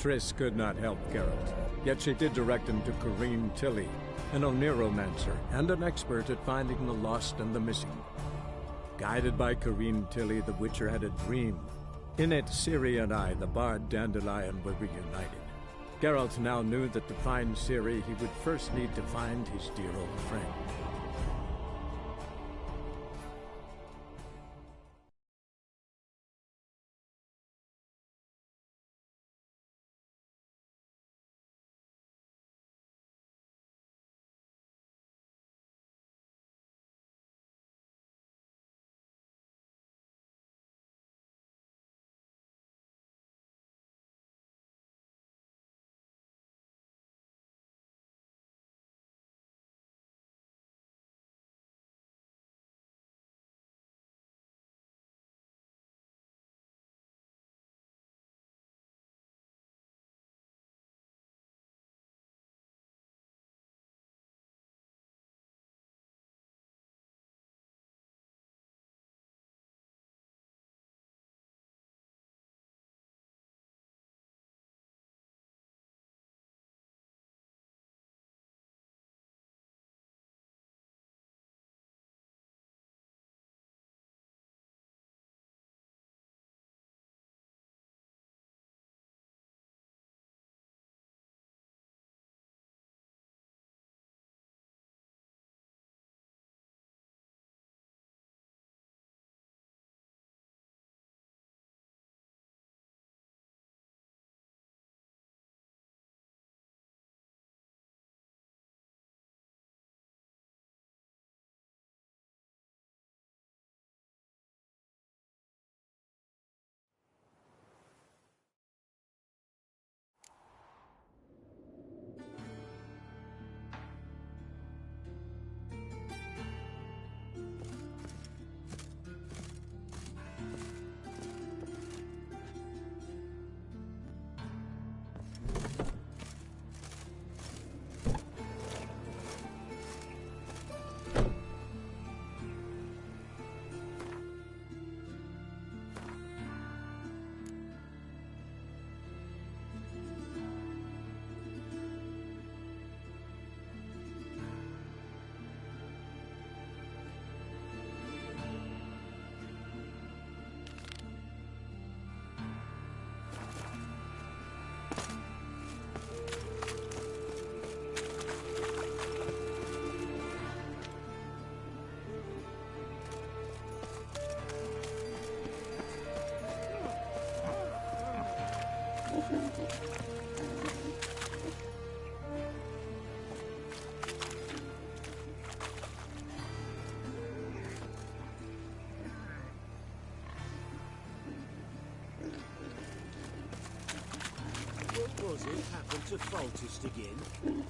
Triss could not help Geralt, yet she did direct him to Corrine Tilly, an Oniromancer and an expert at finding the lost and the missing. Guided by Corrine Tilly, the Witcher had a dream. In it, Ciri and I, the bard Dandelion, were reunited. Geralt now knew that to find Ciri, he would first need to find his dear old friend. What was it happened to Foltest again?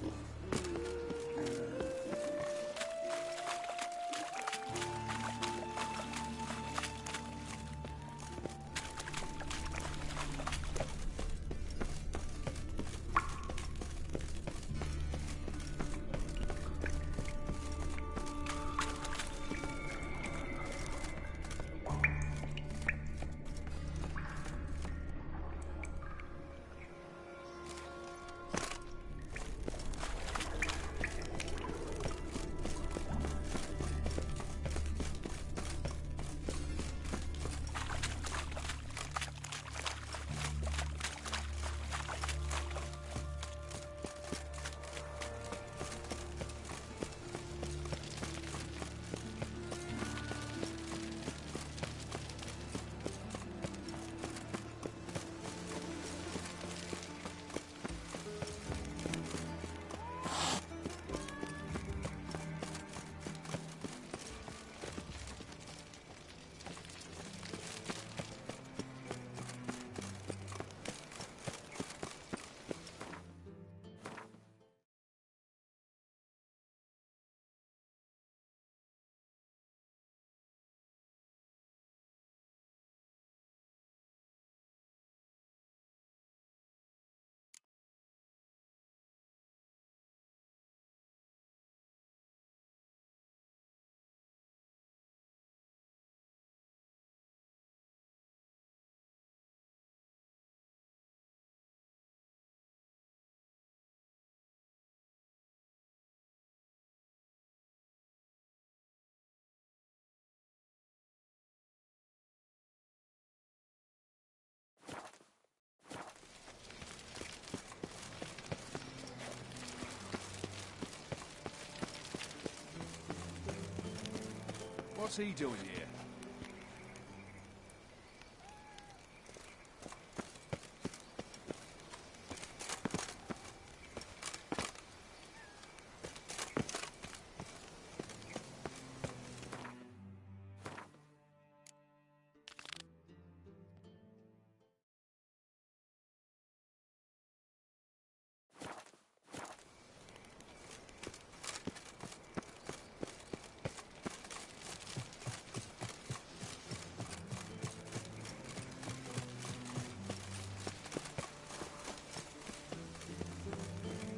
What's he doing here?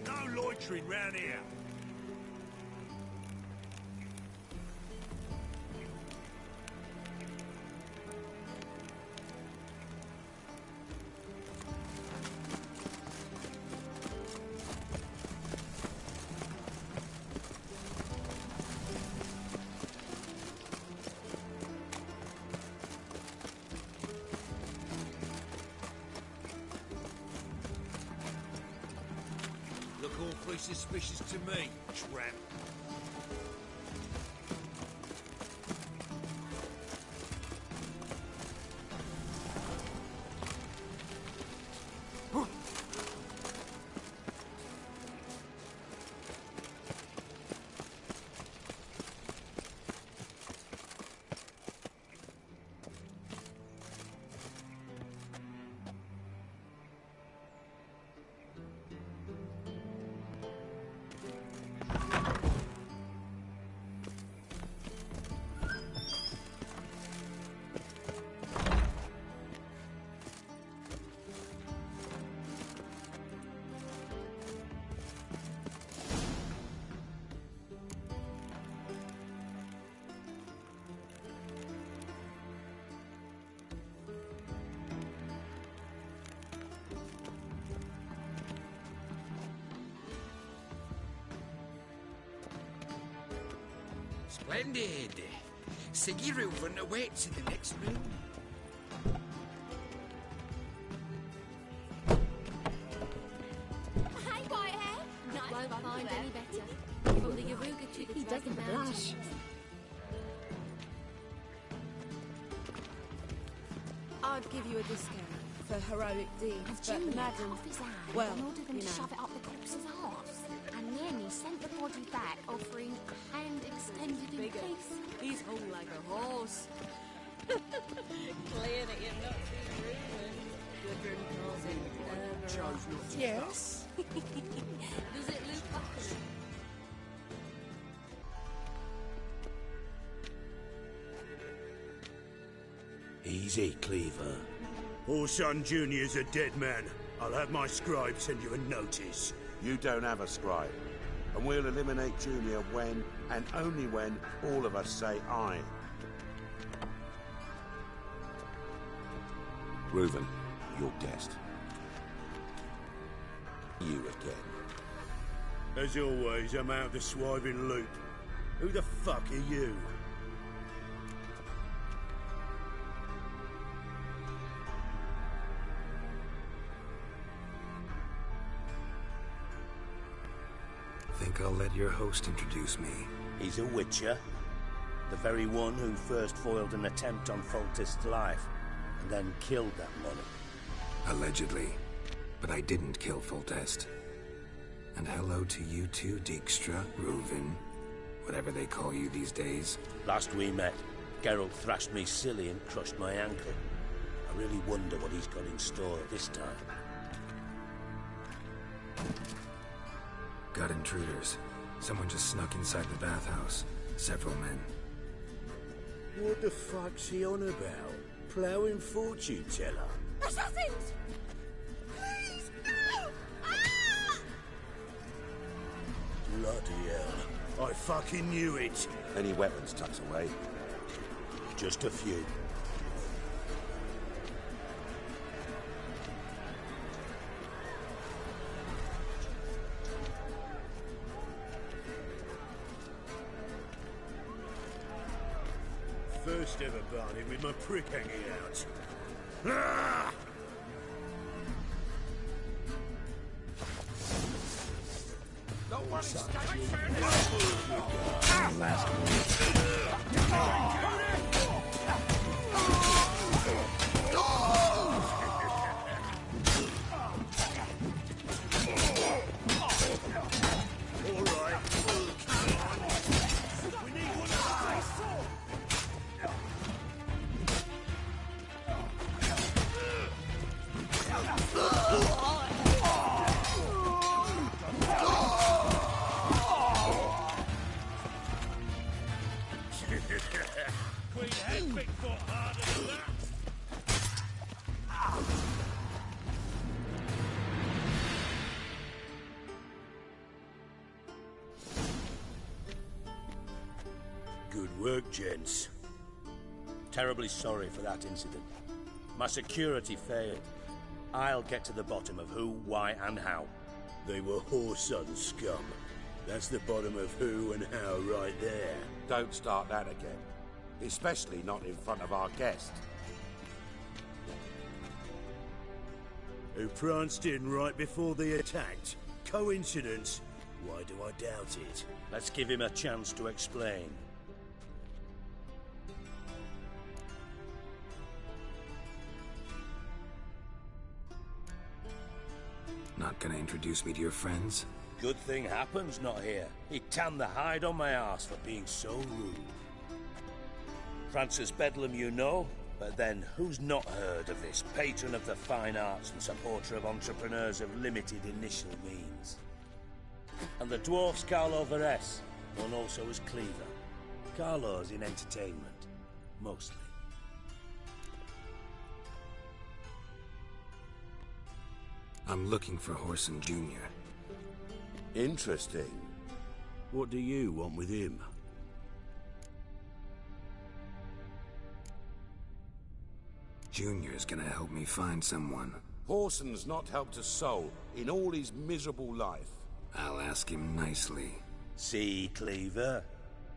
No loitering round here. Look awfully suspicious to me, tramp. Splendid. Siggy Reuven awaits in the next room. Hey, Whitehair! Nice won't find any better. From the Yaruga to the he doesn't blush. I'd give you a discount for heroic deeds, but madam, Off his hand well, and ordered them you to know. shove it up the corpse's arse. And then he sent the body back, offering a hand extended in Bigger. peace. He's hung like a horse. Clear that you've not seen Reuben. Gudrun calls him Chose not to. Yes. Does it look buckling? Easy, Cleaver. Orson Jr.'s a dead man. I'll have my scribe send you a notice. You don't have a scribe. And we'll eliminate Junior when, and only when, all of us say aye. Reuven, your guest. You again. As always, I'm out the swiving loop. Who the fuck are you? Think I'll let your host introduce me. He's a witcher. The very one who first foiled an attempt on Foltest's life, and then killed that monarch. Allegedly. But I didn't kill Foltest. And hello to you too, Dijkstra, Reuven, whatever they call you these days. Last we met, Geralt thrashed me silly and crushed my ankle. I really wonder what he's got in store this time. Got intruders. Someone just snuck inside the bathhouse. Several men. What the fuck's he on about? Ploughing fortune teller? Assassins! Please, no! Ah! Bloody hell. I fucking knew it. Any weapons tucked away? Just a few. First ever barney with my prick hanging out. Ah! Good work, gents. Terribly sorry for that incident. My security failed. I'll get to the bottom of who, why, and how. They were whoreson scum. That's the bottom of who and how right there. Don't start that again. Especially not in front of our guest. Who pranced in right before they attacked. Coincidence? Why do I doubt it? Let's give him a chance to explain. Not gonna introduce me to your friends? Good thing Happen's not here. He tanned the hide on my ass for being so rude. Francis Bedlam you know, but then who's not heard of this patron of the fine arts and supporter of entrepreneurs of limited initial means? And the dwarf's Carlo Veres, known also as Cleaver. Carlo's in entertainment, mostly. I'm looking for Horson Jr. Interesting. What do you want with him? Junior's gonna help me find someone. Horson's not helped a soul in all his miserable life. I'll ask him nicely. See, Cleaver?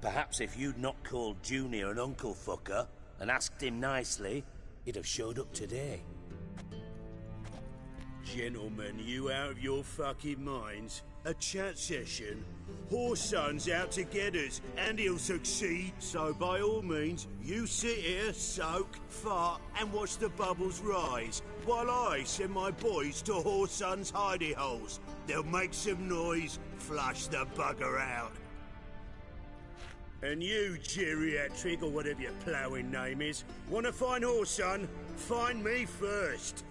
Perhaps if you'd not called Junior an uncle fucker and asked him nicely, he'd have showed up today. Gentlemen, you out of your fucking minds? A chat session? Horson's out to get us, and he'll succeed. So by all means, you sit here, soak, fart, and watch the bubbles rise, while I send my boys to Horson's hidey holes. They'll make some noise, flush the bugger out. And you, geriatric, or whatever your ploughing name is, wanna find Horson? Find me first.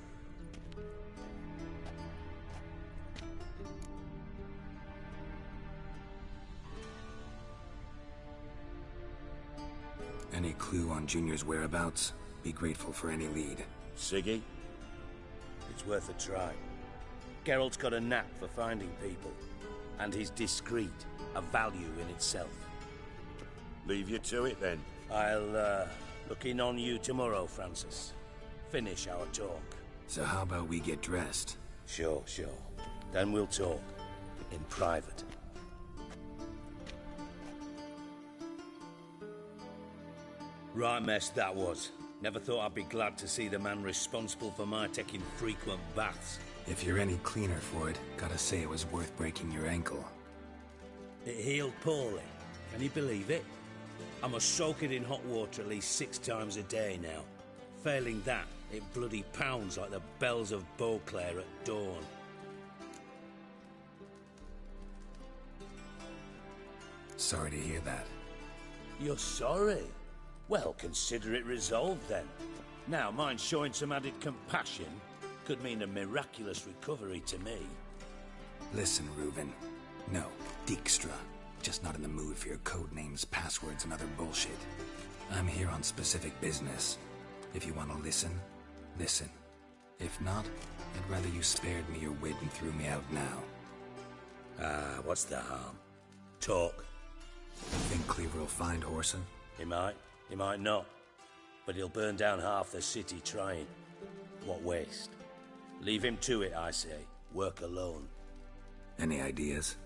Any clue on Junior's whereabouts? Be grateful for any lead. Siggy? It's worth a try. Geralt's got a knack for finding people. And he's discreet, a value in itself. Leave you to it, then. I'll, look in on you tomorrow, Francis. Finish our talk. So how about we get dressed? Sure. Then we'll talk. In private. Right mess that was. Never thought I'd be glad to see the man responsible for my taking frequent baths. If you're any cleaner for it, gotta say it was worth breaking your ankle. It healed poorly. Can you believe it? I must soak it in hot water at least 6 times a day now. Failing that, it bloody pounds like the bells of Beauclair at dawn. Sorry to hear that. You're sorry? Well, consider it resolved then. Now, mind showing some added compassion could mean a miraculous recovery to me. Listen, Reuven. No, Dijkstra. Just not in the mood for your code names, passwords, and other bullshit. I'm here on specific business. If you want to listen, listen. If not, I'd rather you spared me your wit and threw me out now. What's the harm? Talk. Think Cleaver will find Horson? He might not. But he'll burn down half the city trying. What waste? Leave him to it, I say. Work alone. Any ideas?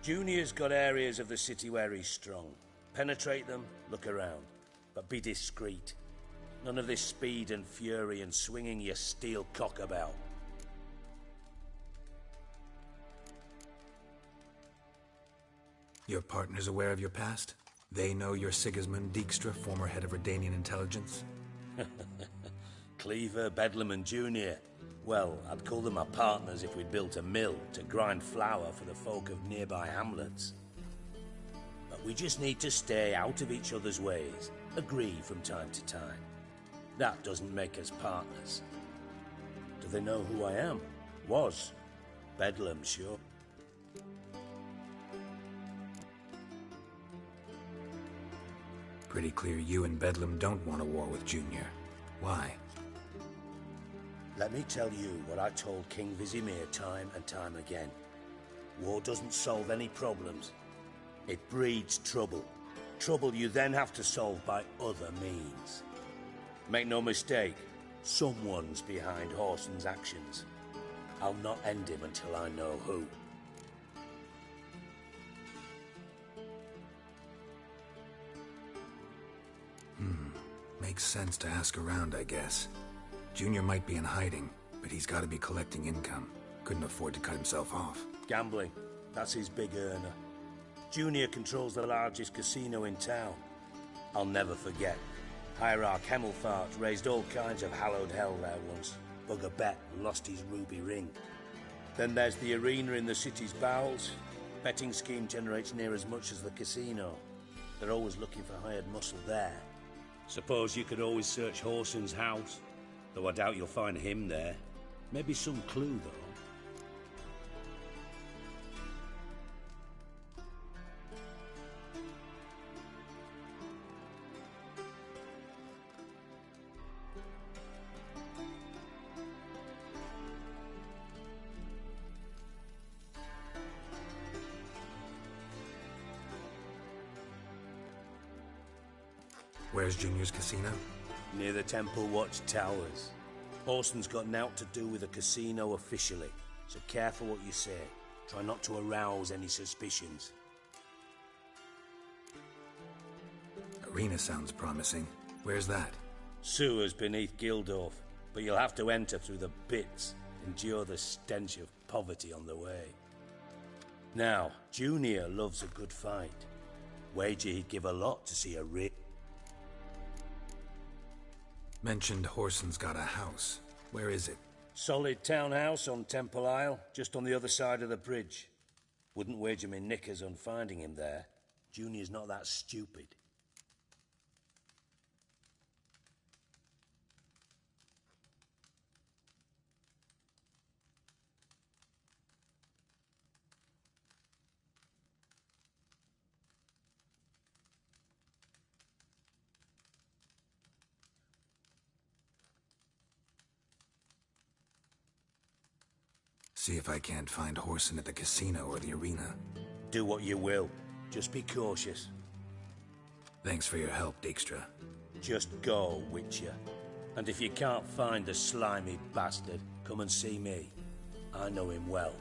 Junior's got areas of the city where he's strong. Penetrate them, look around. But be discreet. None of this speed and fury and swinging your steel cock about. Your partner's aware of your past? They know you're Sigismund Dijkstra, former head of Redanian intelligence? Cleaver, Bedlam and Junior. Well, I'd call them my partners if we'd built a mill to grind flour for the folk of nearby hamlets. But we just need to stay out of each other's ways, agree from time to time. That doesn't make us partners. Do they know who I am? Was. Bedlam, sure. Pretty clear you and Bedlam don't want a war with Junior. Why? Let me tell you what I told King Vizimir time and time again. War doesn't solve any problems. It breeds trouble. Trouble you then have to solve by other means. Make no mistake, someone's behind Whoreson's actions. I'll not end him until I know who. Makes sense to ask around, I guess. Junior might be in hiding, but he's got to be collecting income. Couldn't afford to cut himself off. Gambling. That's his big earner. Junior controls the largest casino in town. I'll never forget. Hierarch Hemmelfart raised all kinds of hallowed hell there once. Bugger bet and lost his ruby ring. Then there's the arena in the city's bowels. Betting scheme generates near as much as the casino. They're always looking for hired muscle there. Suppose you could always search Whoreson's house, though I doubt you'll find him there. Maybe some clue, though. Where's Junior's casino? Near the Temple Watch Towers. Whoreson's got naught to do with the casino officially, so careful what you say. Try not to arouse any suspicions. Arena sounds promising. Where's that? Sewers beneath Gildorf, but you'll have to enter through the bits, endure the stench of poverty on the way. Now, Junior loves a good fight. Wager he'd give a lot to see a rip. Mentioned Whoreson's got a house. Where is it? Solid townhouse on Temple Isle, just on the other side of the bridge. Wouldn't wager me knickers on finding him there. Junior's not that stupid. See if I can't find Whoreson at the casino or the arena. Do what you will. Just be cautious. Thanks for your help, Dijkstra. Just go, Witcher. And if you can't find the slimy bastard, come and see me. I know him well.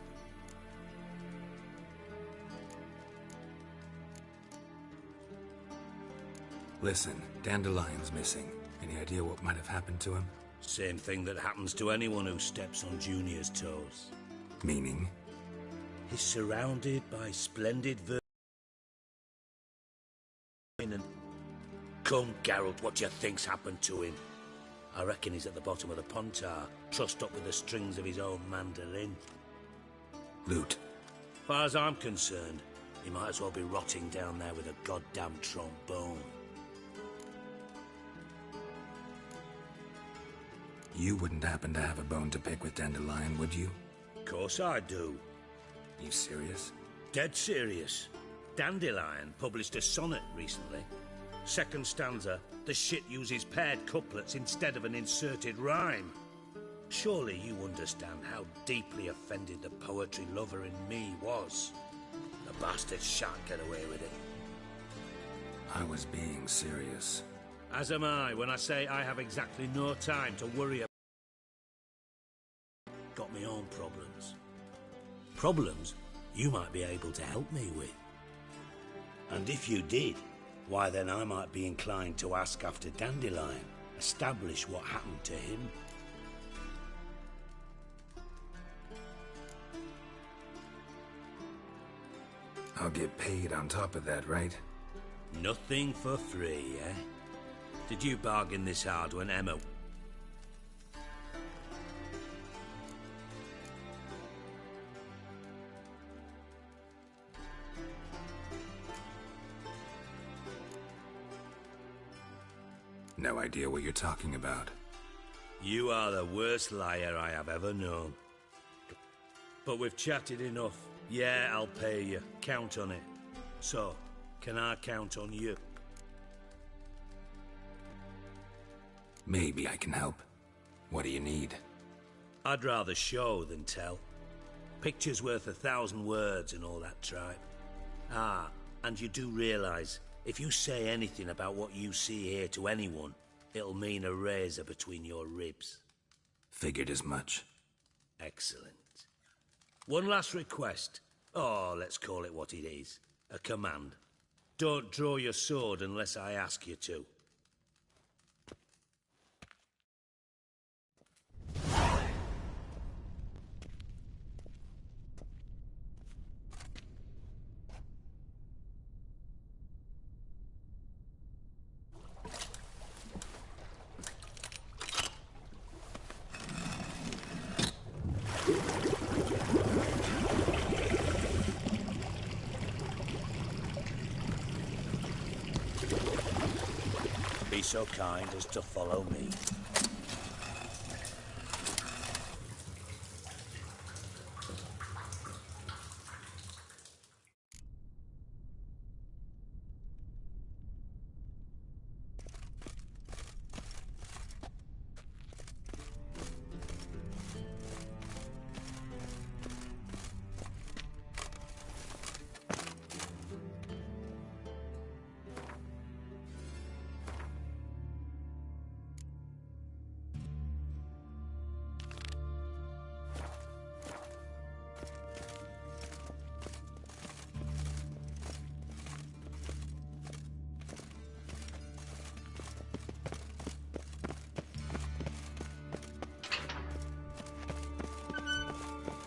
Listen, Dandelion's missing. Any idea what might have happened to him? Same thing that happens to anyone who steps on Junior's toes. Meaning? He's surrounded by splendid and come, Geralt, what do you think's happened to him? I reckon he's at the bottom of the Pontar, trussed up with the strings of his own mandolin. Loot. Far as I'm concerned, he might as well be rotting down there with a goddamn trombone. You wouldn't happen to have a bone to pick with Dandelion, would you? Of course I do. You serious? Dead serious. Dandelion published a sonnet recently. Second stanza, the shit uses paired couplets instead of an inserted rhyme. Surely you understand how deeply offended the poetry lover in me was. The bastard shan't get away with it. I was being serious. As am I when I say I have exactly no time to worry about. Got my own problems. Problems you might be able to help me with. And if you did, why then I might be inclined to ask after Dandelion, establish what happened to him. I'll get paid on top of that, right? Nothing for free, eh? Did you bargain this hard when Emma... No idea what you're talking about. You are the worst liar I have ever known. But we've chatted enough. Yeah, I'll pay you. Count on it. So, can I count on you? Maybe I can help. What do you need? I'd rather show than tell. Picture's worth 1,000 words and all that tripe. Ah, and you do realise, if you say anything about what you see here to anyone, it'll mean a razor between your ribs. Figured as much. Excellent. One last request. Oh, let's call it what it is. A command. Don't draw your sword unless I ask you to. Be so kind as to follow me.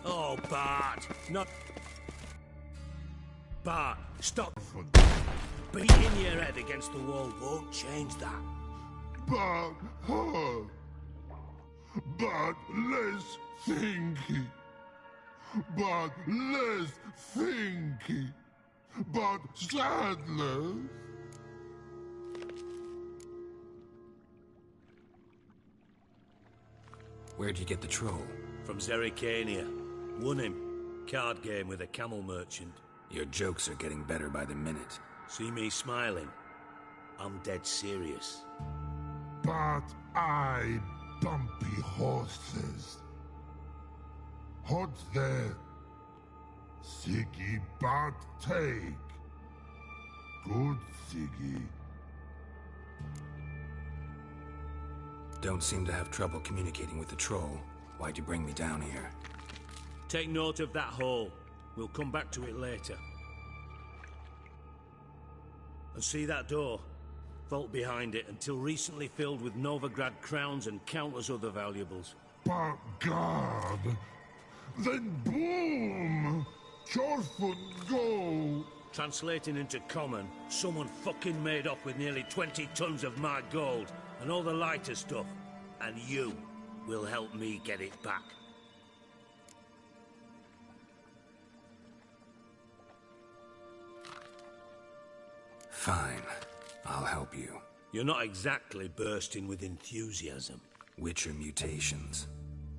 Oh, Bart! Not... Bart, stop! Beating your head against the wall won't change that. But hard. But less thinky. But less thinky. But sadness. Where'd you get the troll? From Zerrikania. Won him. Card game with a camel merchant. Your jokes are getting better by the minute. See me smiling? I'm dead serious. But I bumpy horses. Hot there. Siggy but take. Good Siggy. Don't seem to have trouble communicating with the troll. Why'd you bring me down here? Take note of that hole. We'll come back to it later. And see that door? Vault behind it, until recently filled with Novigrad crowns and countless other valuables. But God, then boom! Chorfoot go! Translating into common, someone fucking made off with nearly 20 tons of my gold, and all the lighter stuff. And you will help me get it back. Fine. I'll help you. You're not exactly bursting with enthusiasm. Witcher mutations.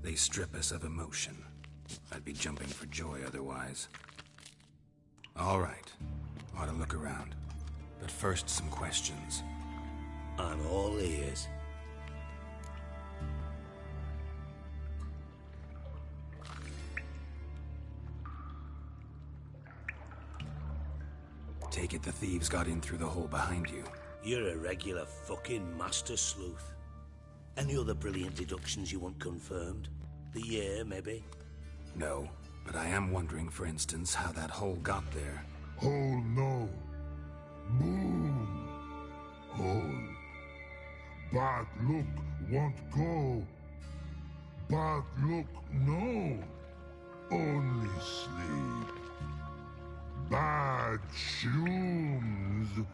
They strip us of emotion. I'd be jumping for joy otherwise. All right. Ought to look around. But first, some questions. I'm all ears. Take it the thieves got in through the hole behind you. You're a regular fucking master sleuth. Any other brilliant deductions you want confirmed? The year, maybe? No, but I am wondering, for instance, how that hole got there. Hole no. Boom. Hole. But look won't go. But look no. Only sleep. bad shrooms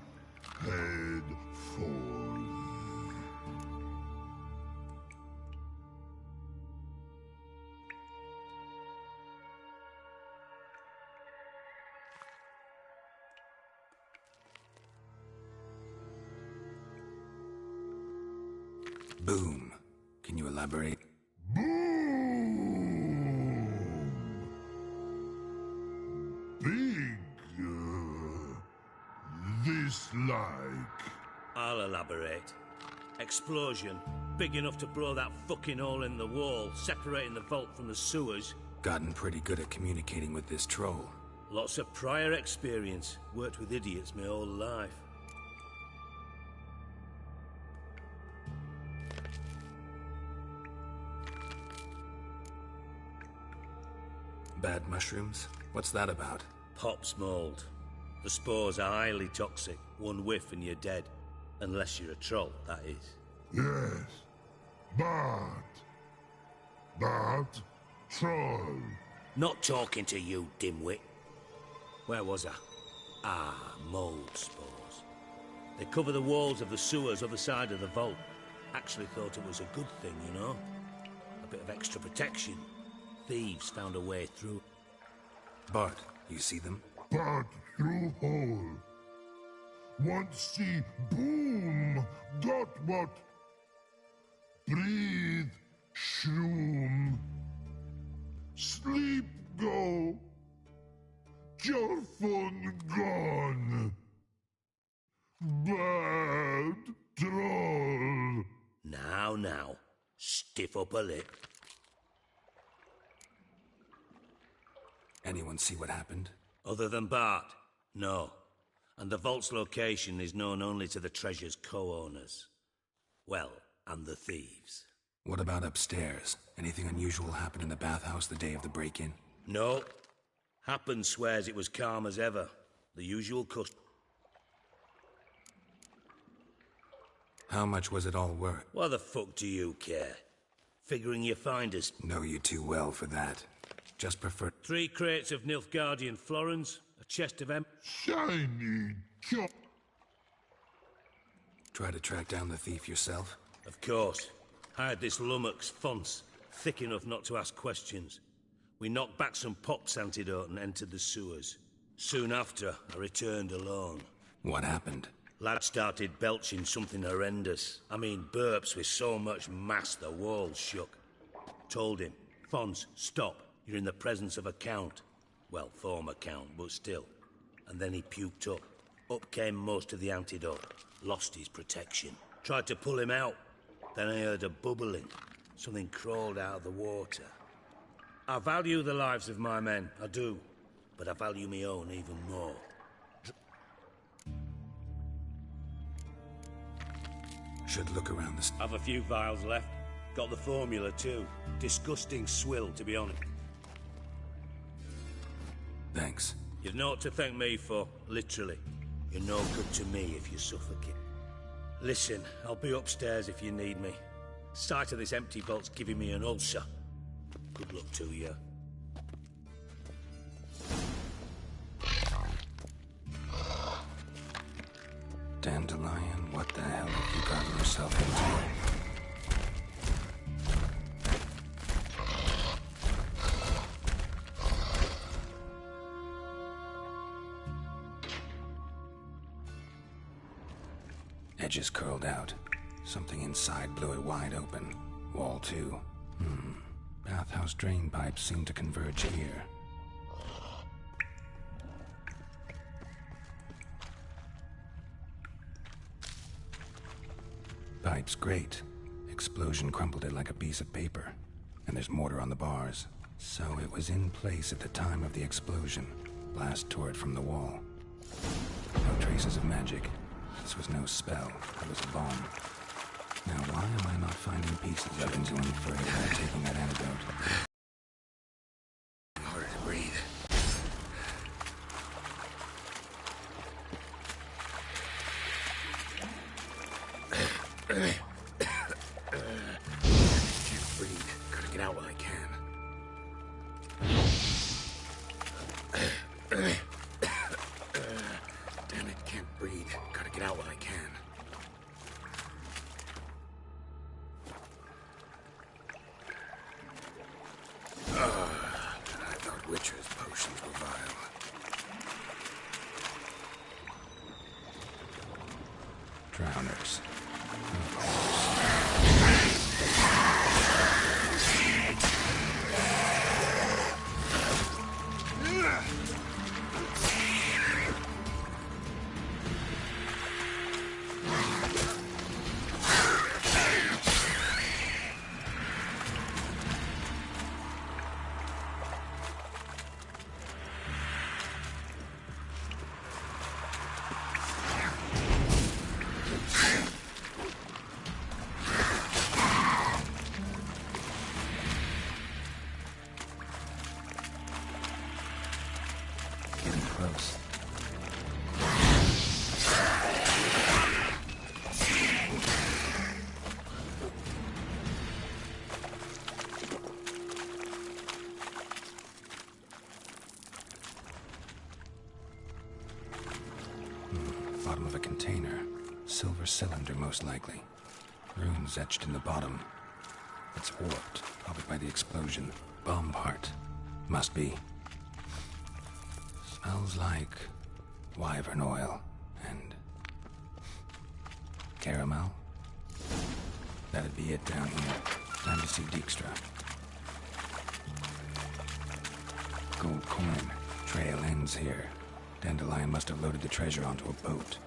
head forth. Boom. Can you elaborate? Boom! Big, this like. I'll elaborate. Explosion, big enough to blow that fucking hole in the wall, separating the vault from the sewers. Gotten pretty good at communicating with this troll. Lots of prior experience. Worked with idiots my whole life. Bad mushrooms? What's that about? Pops mold. The spores are highly toxic. One whiff and you're dead. Unless you're a troll, that is. Yes, but troll. Not talking to you, dimwit. Where was I? Ah, mold spores. They cover the walls of the sewers other side of the vault. Actually thought it was a good thing, you know? A bit of extra protection. Thieves found a way through. Bart, you see them? But through hole. Want see boom, got what? Breathe, shroom. Sleep go. Your phone gone. Bad troll. Now. Stiff up a lip. Anyone see what happened? Other than Bart? No. And the vault's location is known only to the treasure's co-owners. Well, and the thieves. What about upstairs? Anything unusual happen in the bathhouse the day of the break-in? No. Happen swears it was calm as ever. The usual custom. How much was it all worth? Why the fuck do you care? Figuring you find us. Know you too well for that. Just prefer... 3 crates of Nilfgaardian florins, a chest of Shiny chop. Try to track down the thief yourself? Of course. Hired this lummox, Fons, thick enough not to ask questions. We knocked back some Pop's antidote and entered the sewers. Soon after, I returned alone. What happened? Lad started belching something horrendous. I mean, burps with so much mass the walls shook. Told him, Fons, stop. You're in the presence of a count. Well, former count, but still. And then he puked up. Up came most of the antidote. Lost his protection. Tried to pull him out. Then I heard a bubbling. Something crawled out of the water. I value the lives of my men, I do. But I value my own even more. Should look around the... Have a few vials left. Got the formula too. Disgusting swill, to be honest. Thanks. You've naught to thank me for, literally. You're no good to me if you suffocate. Listen, I'll be upstairs if you need me. Sight of this empty vault's giving me an ulcer. Good luck to you. Dandelion, what the hell have you gotten yourself into? Edges curled out. Something inside blew it wide open. Wall too. Bathhouse drain pipes seem to converge here. Pipe's great. Explosion crumpled it like a piece of paper. And there's mortar on the bars. So it was in place at the time of the explosion. Blast tore it from the wall. No traces of magic. This was no spell. It was a bomb. Now why am I not finding pieces of it any further by taking that antidote? Harder to breathe. Can't breathe. Gotta get out while I can. bottom of a container. Silver cylinder, most likely. Runes etched in the bottom. It's warped, probably by the explosion. Bomb part. Must be. Smells like wyvern oil and caramel. That'd be it down here. Time to see Dijkstra. Gold coin. Trail ends here. Dandelion must have loaded the treasure onto a boat.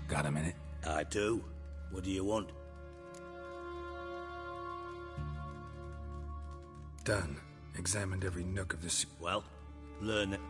Got a minute? I do. What do you want? Done. Examined every nook of this. Well, learn it.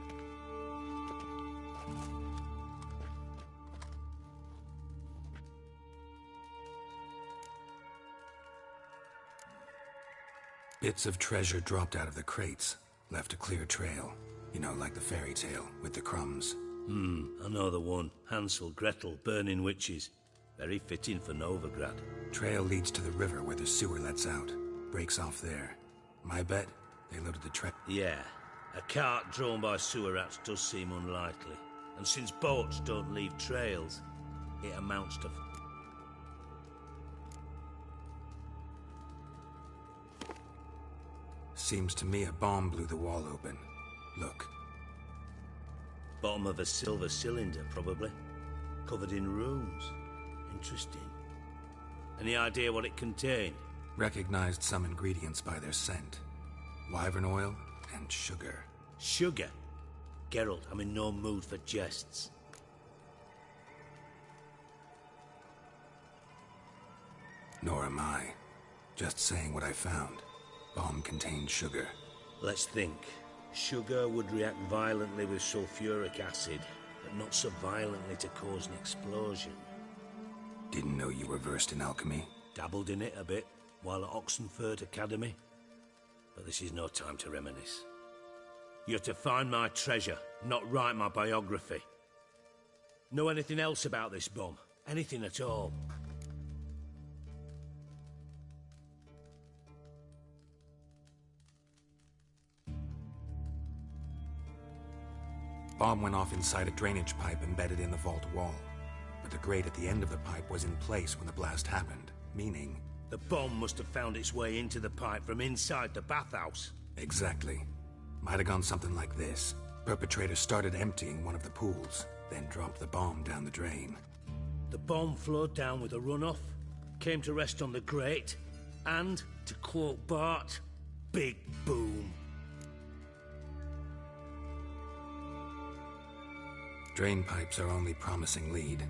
Bits of treasure dropped out of the crates. Left a clear trail. You know, like the fairy tale, with the crumbs. I know the one. Hansel, Gretel, burning witches. Very fitting for Novigrad. Trail leads to the river where the sewer lets out. Breaks off there. My bet, they loaded the trail. Yeah. A cart drawn by sewer rats does seem unlikely. And since boats don't leave trails, it amounts to... Seems to me a bomb blew the wall open. Look. Bottom of a silver cylinder, probably. Covered in runes. Interesting. Any idea what it contained? Recognized some ingredients by their scent. Wyvern oil and sugar. Sugar? Geralt, I'm in no mood for jests. Nor am I. Just saying what I found. Bomb contained sugar. Let's think. Sugar would react violently with sulfuric acid, but not so violently to cause an explosion. Didn't know you were versed in alchemy. Dabbled in it a bit, while at Oxenford Academy. But this is no time to reminisce. You're to find my treasure, not write my biography. Know anything else about this bomb? Anything at all? Bomb went off inside a drainage pipe embedded in the vault wall. But the grate at the end of the pipe was in place when the blast happened, meaning... The bomb must have found its way into the pipe from inside the bathhouse. Exactly. Might have gone something like this. Perpetrator started emptying one of the pools, then dropped the bomb down the drain. The bomb flowed down with a runoff, came to rest on the grate, and, to quote Bart, big boom. Drain pipes are only promising lead.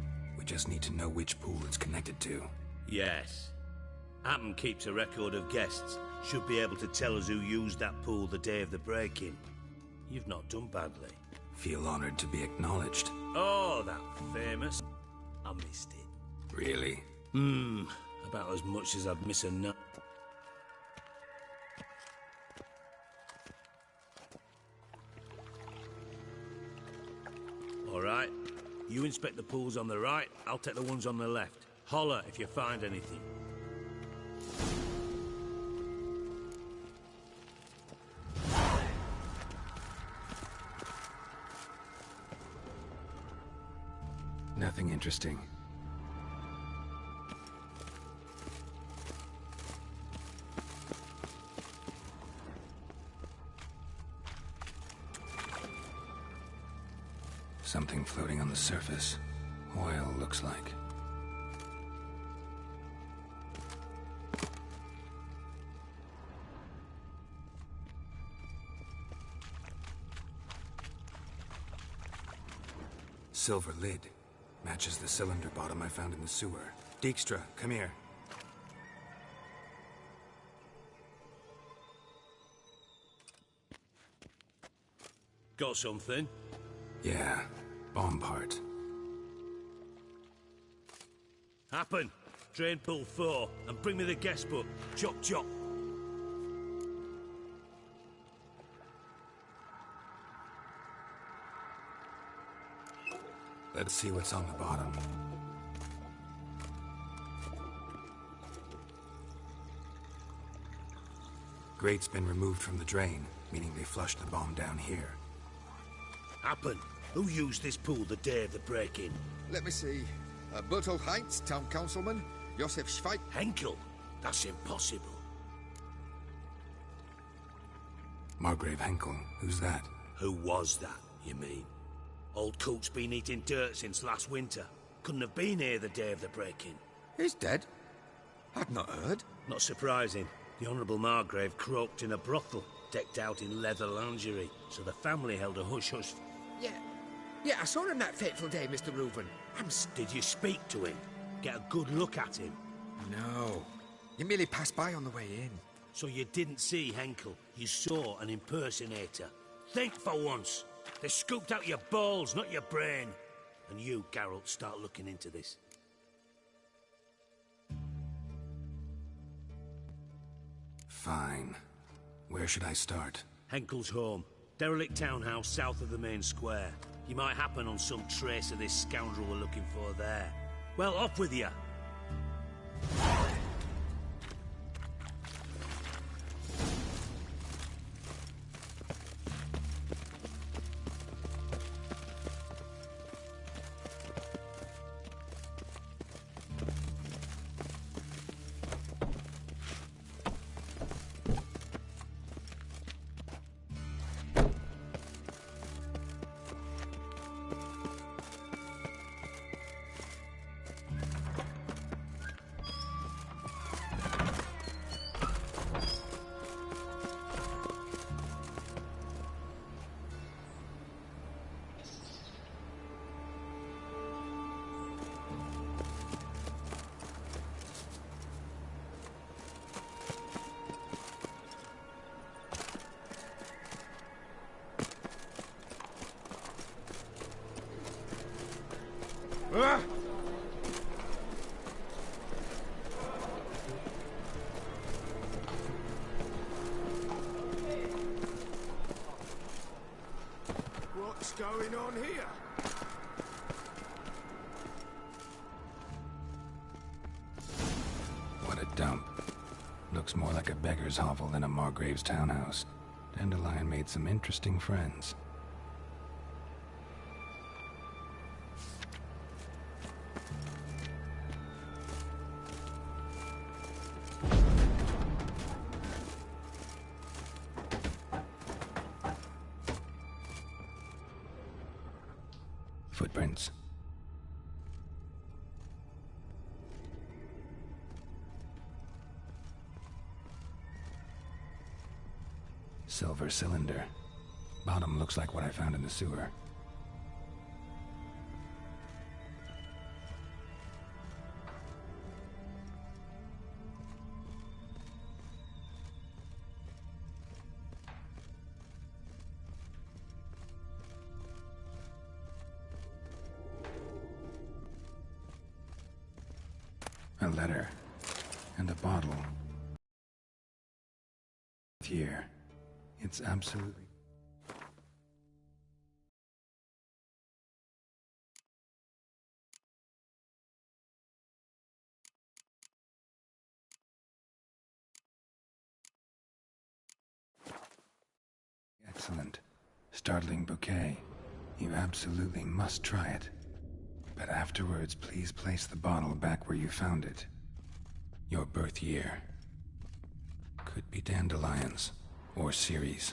We just need to know which pool it's connected to. Yes. Hammond keeps a record of guests. Should be able to tell us who used that pool the day of the break-in. You've not done badly. Feel honored to be acknowledged. Oh, that famous. I missed it. Really? About as much as I'd miss a nut. Alright. You inspect the pools on the right, I'll take the ones on the left. Holler if you find anything. Nothing interesting. Something floating on the surface. Oil, looks like. Silver lid. Matches the cylinder bottom I found in the sewer. Dijkstra, come here. Got something? Yeah, bomb part. Happen. Drain pool 4, and bring me the guest book. Chop chop. Let's see what's on the bottom. Grate's been removed from the drain, meaning they flushed the bomb down here. Happen. Who used this pool the day of the break-in? Let me see. Bertolt Heinz, town councilman. Josef Schweik. Henkel? That's impossible. Margrave Henkel, who's that? Who was that, you mean? Old Coot's been eating dirt since last winter. Couldn't have been here the day of the break-in. He's dead? I'd not heard. Not surprising. The Honourable Margrave croaked in a brothel, decked out in leather lingerie, so the family held a hush-hush. Yeah, I saw him that fateful day, Mr. Reuben. Did you speak to him? Get a good look at him? No. You merely passed by on the way in. So you didn't see Henkel, you saw an impersonator. Think for once. They scooped out your balls, not your brain. And you, Geralt, start looking into this. Fine. Where should I start? Henkel's home. Derelict townhouse south of the main square. You might happen on some trace of this scoundrel we're looking for there. Well, off with you. What's going on here? What a dump. Looks more like a beggar's hovel than a Margrave's townhouse. Dandelion made some interesting friends. Footprints. Silver cylinder. Bottom looks like what I found in the sewer. letter. And a bottle. Here. It's absolutely... Excellent. Startling bouquet. You absolutely must try it. But afterwards, please place the bottle back where you found it. Your birth year. Could be dandelions, or Ceres.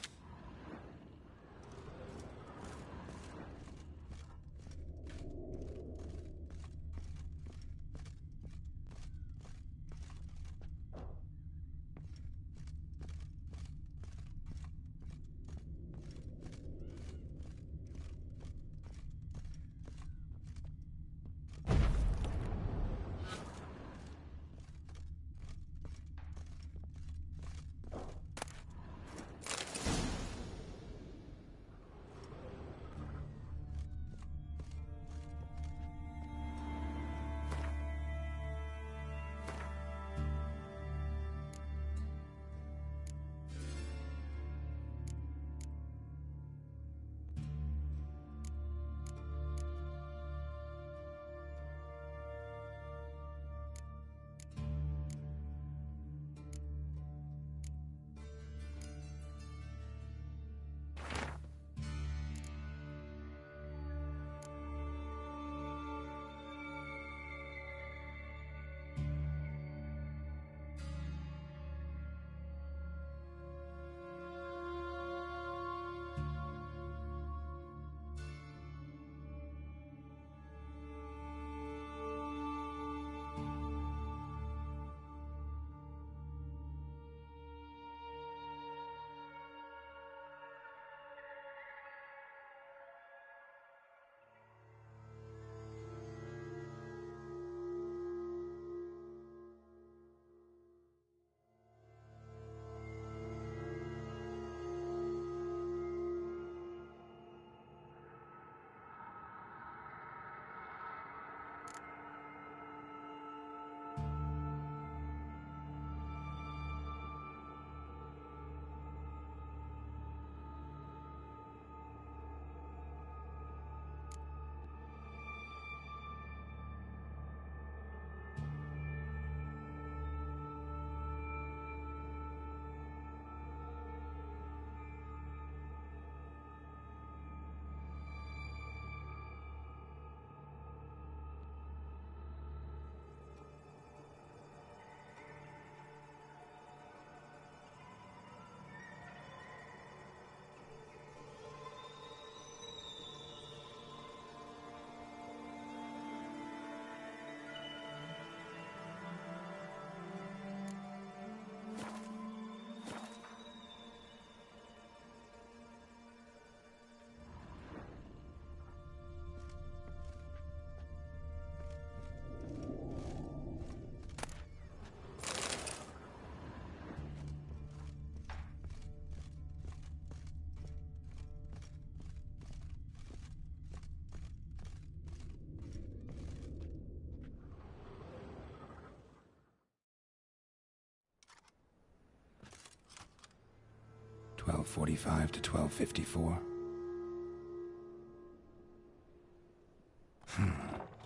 (12:45 to 12:54).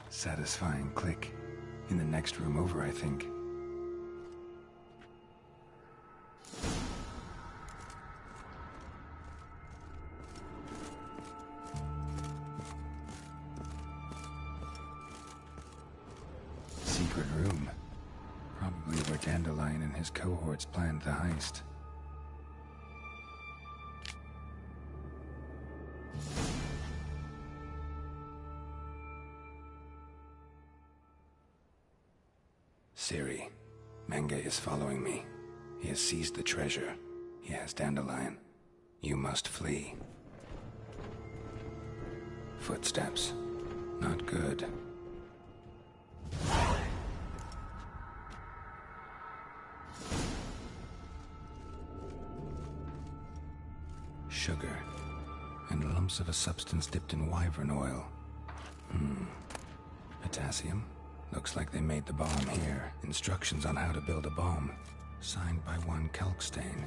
Satisfying click. In the next room over, I think. Secret room. Probably where Dandelion and his cohorts planned the heist. Siri, Menge is following me. He has seized the treasure. He has Dandelion. You must flee. Footsteps. Not good. Sugar. And lumps of a substance dipped in wyvern oil. Potassium? Looks like they made the bomb here. Instructions on how to build a bomb. Signed by one Kalkstain.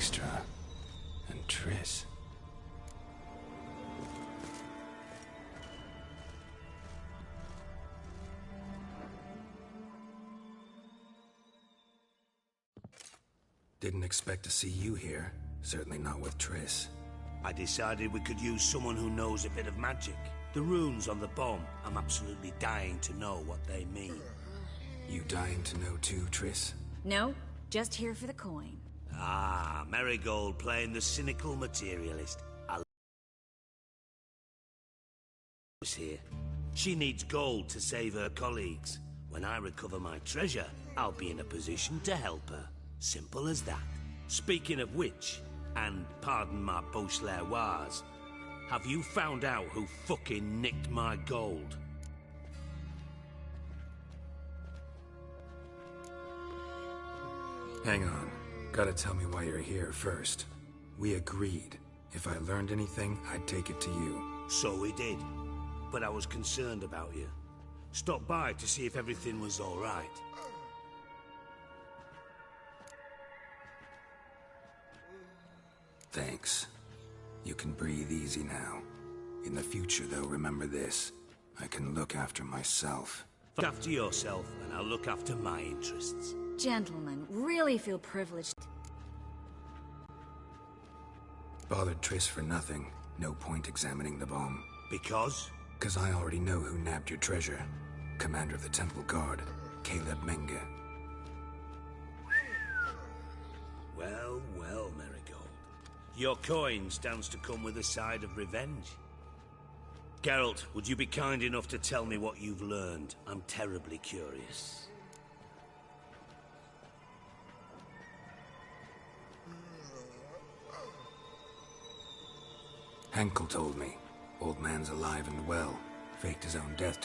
Dijkstra and Triss. Didn't expect to see you here. Certainly not with Triss. I decided we could use someone who knows a bit of magic. The runes on the bomb, I'm absolutely dying to know what they mean. You dying to know too, Triss? No, just here for the coin. Ah, Marigold playing the cynical materialist. I was here. She needs gold to save her colleagues. When I recover my treasure, I'll be in a position to help her. Simple as that. Speaking of which, and pardon my Beauclervois, have you found out who fucking nicked my gold? Hang on. Gotta tell me why you're here first. We agreed. If I learned anything, I'd take it to you. So we did. But I was concerned about you. Stopped by to see if everything was all right. Thanks. You can breathe easy now. In the future, though, remember this. I can look after myself. Look after yourself, and I'll look after my interests. Gentlemen, really feel privileged. Bothered Triss for nothing. No point examining the bomb. Because? 'Cause I already know who nabbed your treasure. Commander of the Temple Guard, Caleb Menge. Well, well, Marigold. Your coin stands to come with a side of revenge. Geralt, would you be kind enough to tell me what you've learned? I'm terribly curious. Henkel told me. Old man's alive and well. Faked his own death